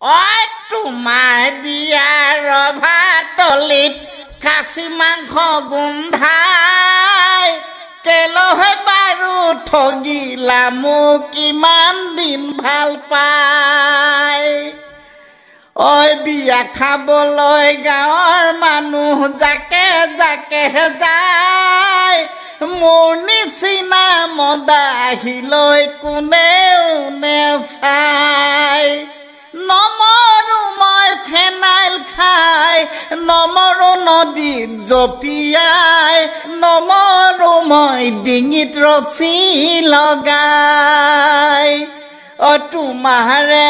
অই তোমাৰ বিয়াৰ ভাতলিত খাচী মাংস গোন্ধাই কেলহে বাৰু ঠগিলা মোক কিমান দিন ভাল পাই ঐ বিয়া খাবলৈ গাঁৱৰ মানুহ জাকে জাকে যায় মোৰ নিচিনা মদাহিলৈ কোনেও নেচাই নমৰো মই ফেনাইল খাই নমৰো নদীত জপিয়াই নমৰো মই ডিঙিত ৰছী লগাই তোমাৰে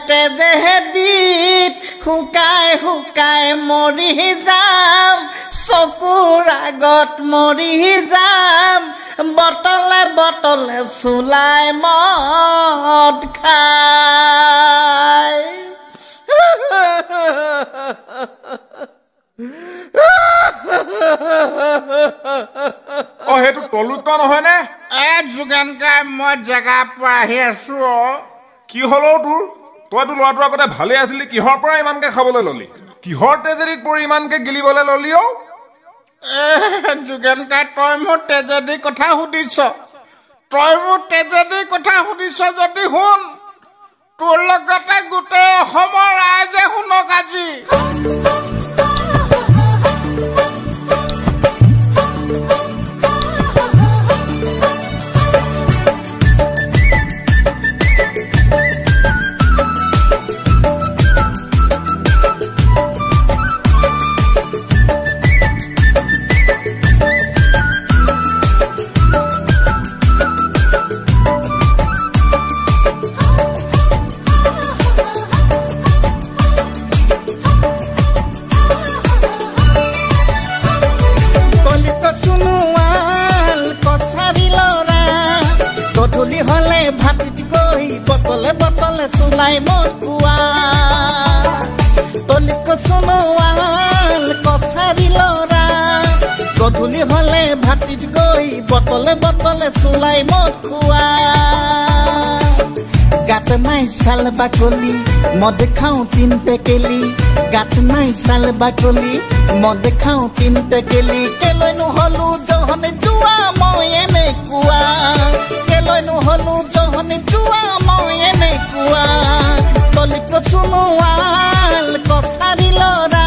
তেজেদিত শুকাই শুকাই মৰি যাম চকুৰ আগত মৰি যাম বটলে বটলে চুলাই মদ খাই সেইটো তলুত নহয় নে যোগেনকাই মই জেগাৰ পৰা আহি আছো কি হলো তোৰ তইতো ল'ৰাটোৰ আগতে ভালে আছিলি কিহৰ পৰা ইমানকে খাবলৈ ললি কিহৰ তেজেদিত পৰি ইমানকে গিলিবলৈ ললি যোগেনকাই তই মোৰ তেজেদিৰ কথা সুধিছ যদি শুন তোৰ লগতে গোটেই অসমৰ ৰাইজে শুনক আজি চুলাই মদ খোৱা তলিক চনোৱাল কছাৰী লৰা গধূলি হলে ভাতিত গৈ বটলে বটলে চুলাই মদ খোৱা গাত নাই চাল বাকলি মদ খাওঁ 3 টেকেলি গাত নাই চাল বাকলি মদ খাওঁ 3 টেকেলি কেলৈনো হলো জহনে জুৱা মই এনেকুৱা কেলৈনো হলো জহনে জুৱা মই এনেকুৱা তলিক চুনোৱাল কছাৰী লৰা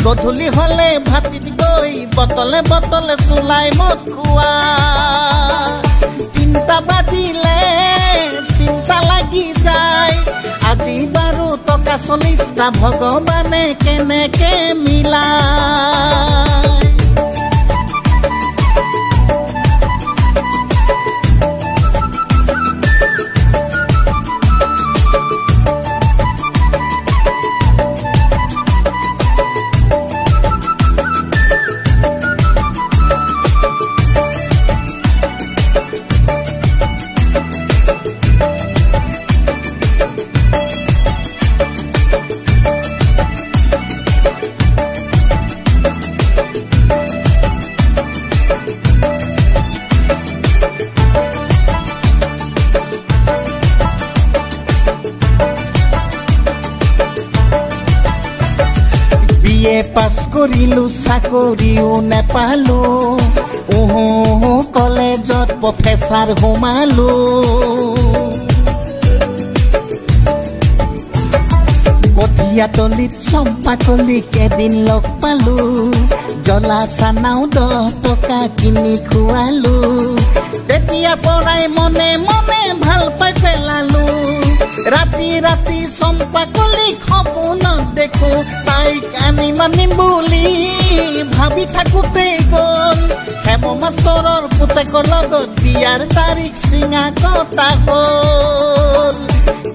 গধূলি হলে ভাতিত গৈ বটলে বটলে চুলাই মদ খোৱা 3টা বাজিলে চিন্তা লাগি যায় আজি বাৰু টকা 40টা ভগৱানে কেনেকে মিলাই পাছ কৰিলো চাকৰিও নেপালো কলেজত প্ৰফেচাৰ সোমালো কঠীয়া তলিত চম্পাকলিক এদিন লগ পালো জ্বলা চানাও 10 টকা কিনি খুৱালো তেতিয়া পৰাই মনে মনে ভাল পাই পেলালো ৰাতি ৰাতি চম্পাকলিক সপোনত দেখো তাইক আনি মানিম বুলি ভাবি থাকোতে গ'ল হেম মাষ্টৰৰ পুতেকৰ লগত বিয়াৰ তাৰিখ চিঙা কথা হ'ল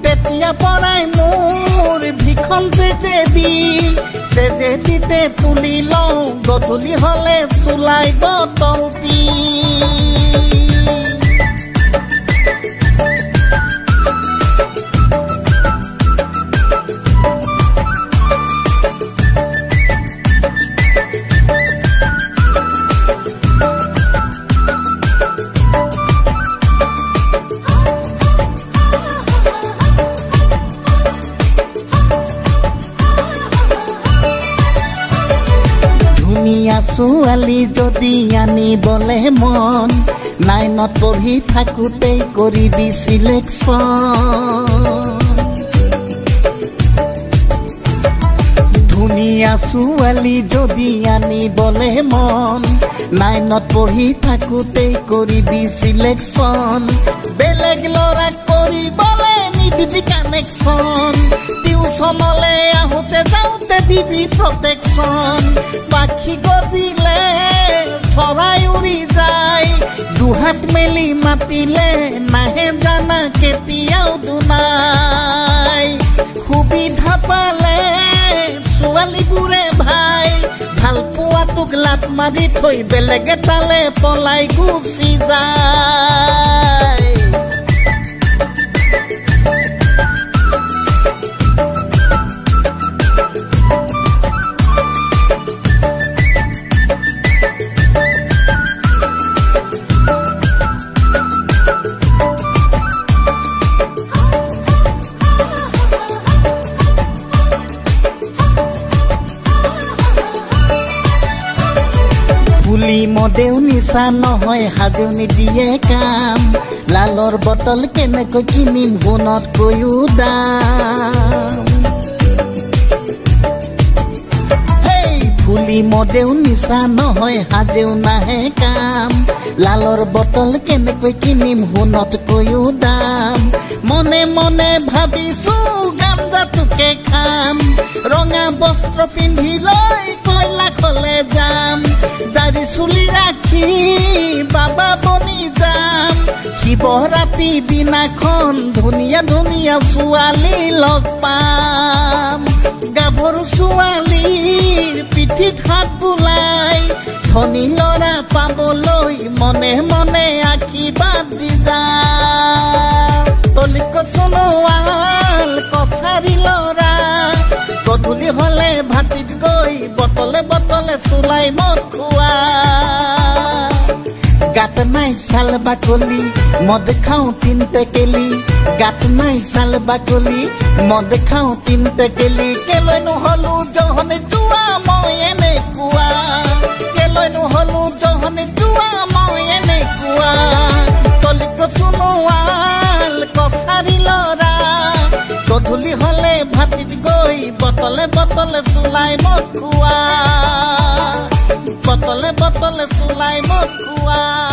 তেতিয়া পৰাই মোৰ ভিখন তেজেদিতে তুলি লওঁ গধূলি হলে চুলাই বটলটি ছোৱালী যদি আনিবলে মন নাইনত পঢ়ি থাকোঁতেই কৰিবি চিলেকশ্যন ধুনীয়া ছোৱালী যদি আনিবলে মন নাইনত পঢ়ি থাকোঁতেই কৰিবি চিলেকশ্যন বেলেগ ল'ৰাক কৰিবলে নিদিবি কানেকশ্যন টিউচনলে আহোঁতে যাওঁতে দিবি প্ৰটেকশ্যন পাখি গজিলে চৰাই উৰি যায় দুহাত মেলি মাতিলে নাহে জানা কেতিয়াও দুনাই সুবিধা পালে ছোৱালীবোৰে ভাই ভাল পোৱাটোক লাত মাৰি থৈ বেলেগ এটালে পলাই গুচি যায় মদেও নিচা নহয় হাজেও নিদিয়ে কাম লালৰ বটল কেনেকৈ কিনিম সোণতকৈও দাম ফুলি মদেও নিচা নহয় হাজেও নাহে কাম লালৰ বটল কেনেকৈ কিনিম সোণতকৈও দাম মনে মনে ভাবিছো গাঞ্জাটোকে খাম ৰঙা বস্ত্ৰ পিন্ধি লৈ কৈলাশলে যাম দাড়ি চুলি ৰাখি বাবা বনি যাম শিৱৰাত্ৰি দিনাখন ধুনীয়া ধুনীয়া ছোৱালী লগ পাম গাভৰু ছোৱালীৰ পিঠিত হাত বুলাই ধনী ল'ৰা পাবলৈ মনে মনে আশীৰ্বাদ দি যাম তলিক চনোৱাল কছাৰী ল'ৰা গধূলি হলে ভাতিত গৈ বটলে বটলে চুলাই মদ খোৱা গাত নাই চাল বাকলি মদ খাওঁ তিনটেকেলি গাত নাই চাল বাকলি মদ খাওঁ তিনটেকেলি কেলৈ নহলো জহনে যোৱা মই এনেকুৱা কেলৈ নহলো জহনে যোৱা মই এনেকুৱা তলিক চনোৱাল কছাৰী ল'ৰা গধূলি হলে ভাতিত গৈ বটলে বটলে চুলাই মদ খোৱা বটলে বটলে চুলাই মদ খোৱা